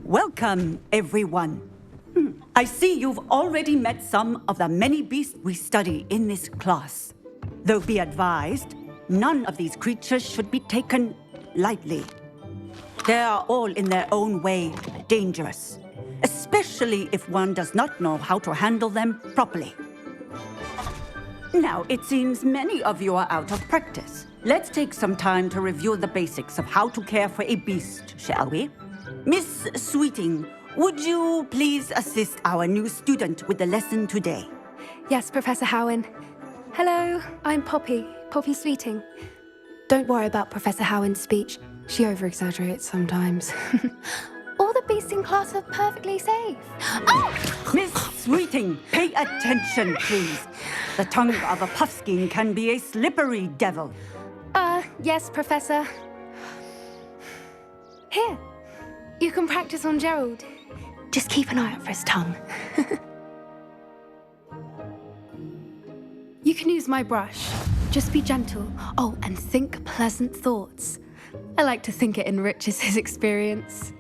Welcome, everyone. I see you've already met some of the many beasts we study in this class. Though be advised, none of these creatures should be taken lightly. They are all in their own way dangerous, especially if one does not know how to handle them properly. Now, it seems many of you are out of practice. Let's take some time to review the basics of how to care for a beast, shall we? Miss Sweeting, would you please assist our new student with the lesson today? Yes, Professor Howen. Hello, I'm Poppy Sweeting. Don't worry about Professor Howen's speech. She over-exaggerates sometimes. All the beasts in class are perfectly safe. Oh! Miss Sweeting, pay attention, please. The tongue of a puffskein can be a slippery devil. Yes, Professor. Here, you can practice on Gerald. Just keep an eye out for his tongue. You can use my brush. Just be gentle. Oh, and think pleasant thoughts. I like to think it enriches his experience.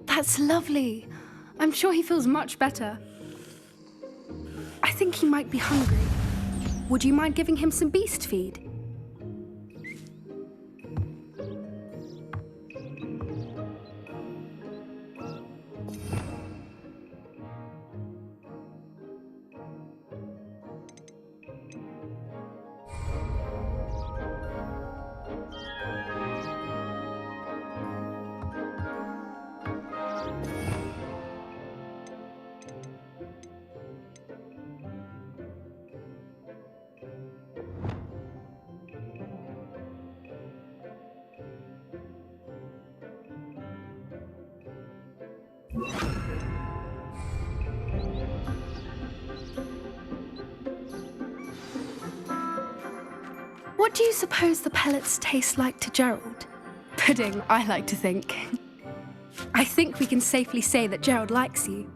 That's lovely. I'm sure he feels much better. I think he might be hungry. Would you mind giving him some beast feed? What do you suppose the pellets taste like to Gerald? Pudding, I like to think. I think we can safely say that Gerald likes you.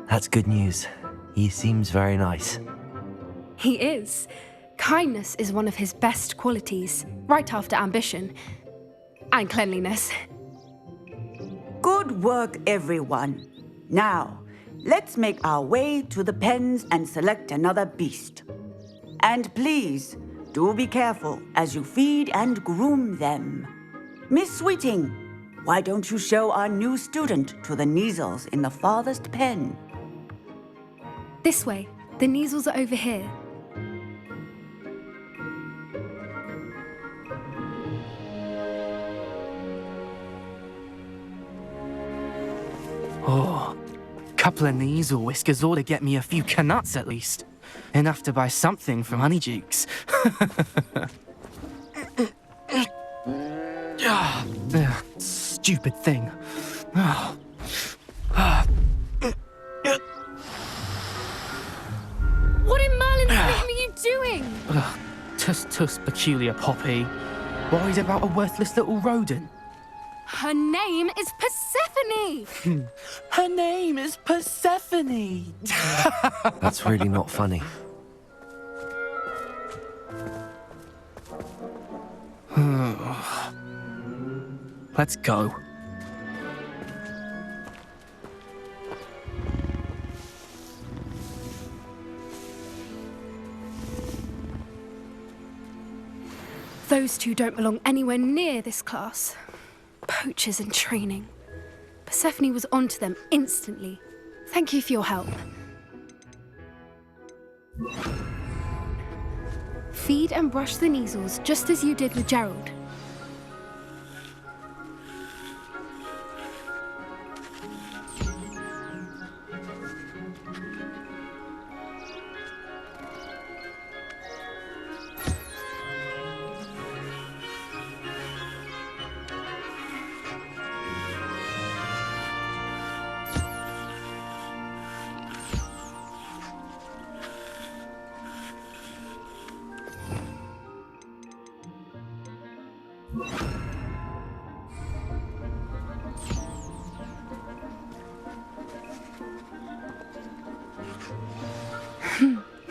That's good news. He seems very nice. He is. Kindness is one of his best qualities, right after ambition. And cleanliness. Good work, everyone. Now, let's make our way to the pens and select another beast. And please, do be careful as you feed and groom them. Miss Sweeting, why don't you show our new student to the Neasels in the farthest pen? This way. The Neasels are over here. Oh, couple of Neasel whiskers ought to get me a few canuts at least. Enough to buy something from Honeydukes. Stupid thing. What in Merlin's name are you doing? Tuss, peculiar Poppy. Worried about a worthless little rodent? Her name is Persephone! Her name is Persephone! That's really not funny. Let's go. Those two don't belong anywhere near this class. Poachers in training. Persephone was onto them instantly. Thank you for your help. Feed and brush the Neasels just as you did with Gerald.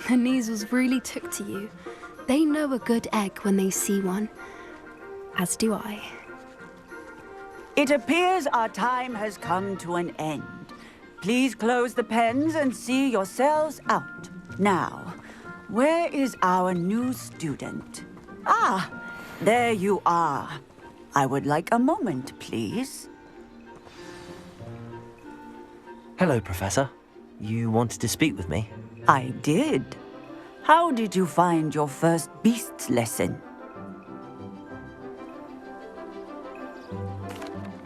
The Neasels really took to you. They know a good egg when they see one. As do I. It appears our time has come to an end. Please close the pens and see yourselves out. Now, where is our new student? Ah, there you are. I would like a moment, please. Hello, Professor. You wanted to speak with me? I did. How did you find your first beasts lesson?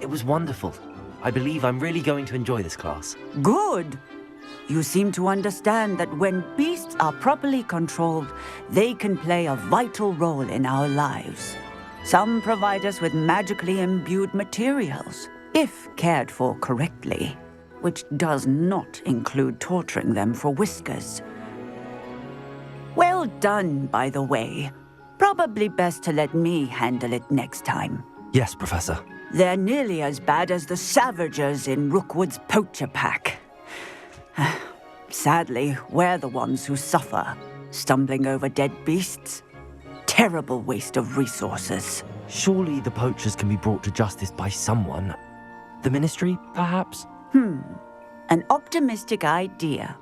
It was wonderful. I believe I'm really going to enjoy this class. Good. You seem to understand that when beasts are properly controlled, they can play a vital role in our lives. Some provide us with magically imbued materials, if cared for correctly, which does not include torturing them for whiskers. Well done, by the way. Probably best to let me handle it next time. Yes, Professor. They're nearly as bad as the Savagers in Rookwood's poacher pack. Sadly, we're the ones who suffer, stumbling over dead beasts. Terrible waste of resources. Surely the poachers can be brought to justice by someone. The Ministry, perhaps? An optimistic idea.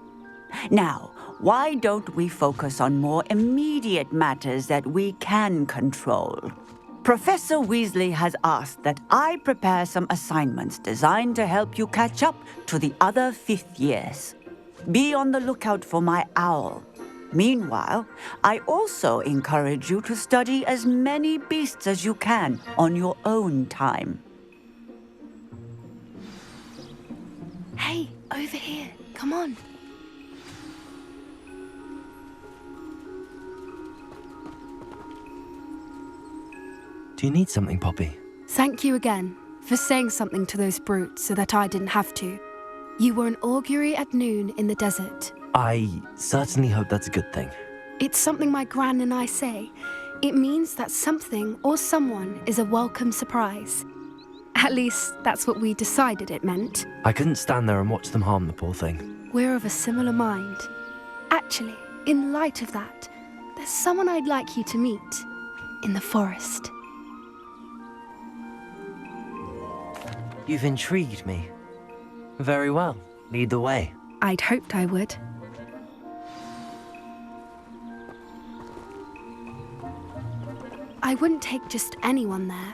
Now, why don't we focus on more immediate matters that we can control? Professor Weasley has asked that I prepare some assignments designed to help you catch up to the other fifth years. Be on the lookout for my owl. Meanwhile, I also encourage you to study as many beasts as you can on your own time. Hey, over here. Come on. Do you need something, Poppy? Thank you again for saying something to those brutes so that I didn't have to. You were an augury at noon in the desert. I certainly hope that's a good thing. It's something my gran and I say. It means that something or someone is a welcome surprise. At least, that's what we decided it meant. I couldn't stand there and watch them harm the poor thing. We're of a similar mind. Actually, in light of that, there's someone I'd like you to meet in the forest. You've intrigued me. Very well. Lead the way. I'd hoped I would. I wouldn't take just anyone there.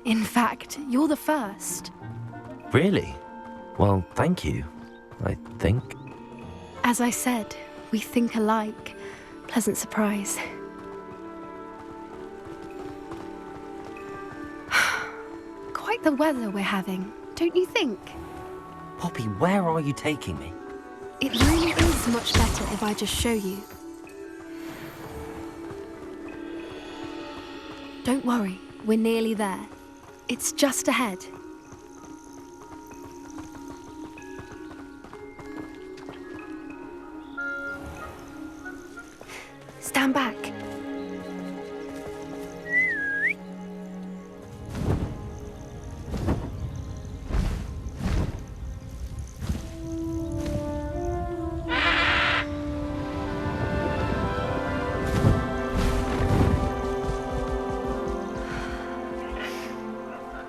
In fact, you're the first. Really? Well, thank you, I think. As I said, we think alike. Pleasant surprise. Quite the weather we're having, don't you think? Poppy, where are you taking me? It really is much better if I just show you. Don't worry, we're nearly there. It's just ahead. Stand back.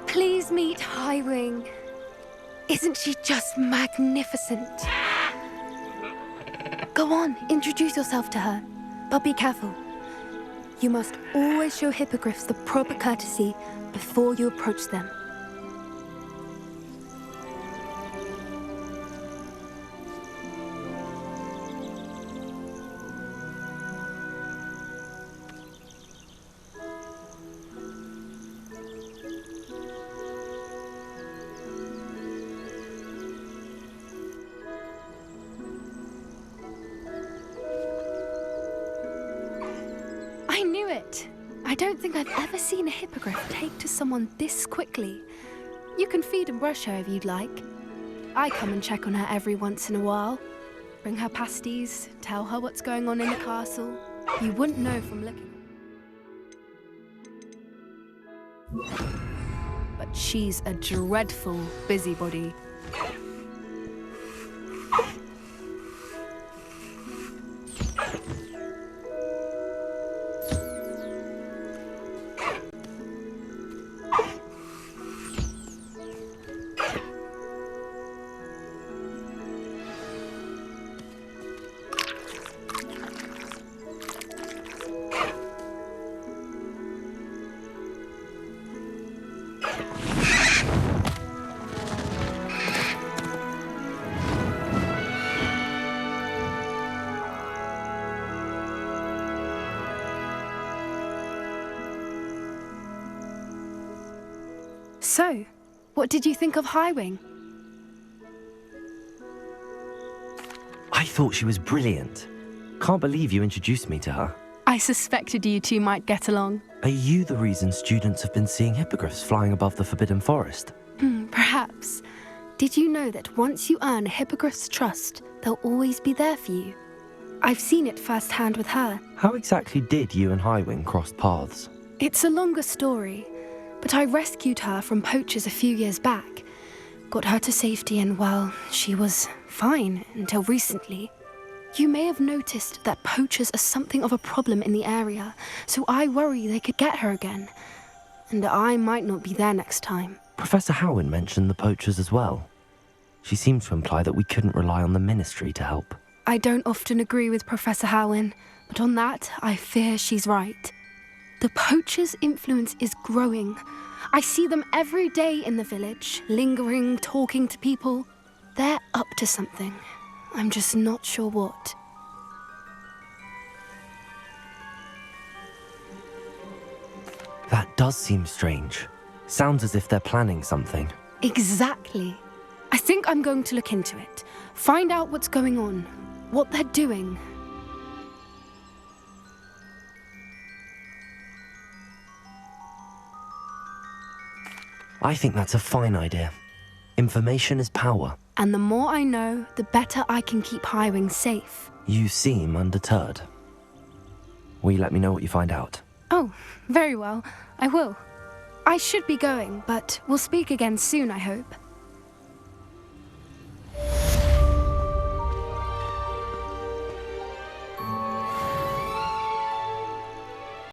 Please meet Highwing. Isn't she just magnificent? Go on, introduce yourself to her. But be careful. You must always show hippogriffs the proper courtesy before you approach them. I knew it! I don't think I've ever seen a hippogriff take to someone this quickly. You can feed and brush her if you'd like. I come and check on her every once in a while. Bring her pasties, tell her what's going on in the castle. You wouldn't know from looking. But she's a dreadful busybody. So, what did you think of Highwing? I thought she was brilliant. Can't believe you introduced me to her. I suspected you two might get along. Are you the reason students have been seeing hippogriffs flying above the Forbidden Forest? Perhaps. Did you know that once you earn a hippogriff's trust, they'll always be there for you? I've seen it firsthand with her. How exactly did you and Highwing cross paths? It's a longer story, but I rescued her from poachers a few years back. Got her to safety and, well, she was fine until recently. You may have noticed that poachers are something of a problem in the area, so I worry they could get her again. And I might not be there next time. Professor Howin mentioned the poachers as well. She seemed to imply that we couldn't rely on the ministry to help. I don't often agree with Professor Howin, but on that, I fear she's right. The poachers' influence is growing. I see them every day in the village, lingering, talking to people. They're up to something. I'm just not sure what. That does seem strange. Sounds as if they're planning something. Exactly. I think I'm going to look into it. Find out what's going on, what they're doing. I think that's a fine idea. Information is power. And the more I know, the better I can keep Highwing safe. You seem undeterred. Will you let me know what you find out? Oh, very well. I will. I should be going, but we'll speak again soon, I hope.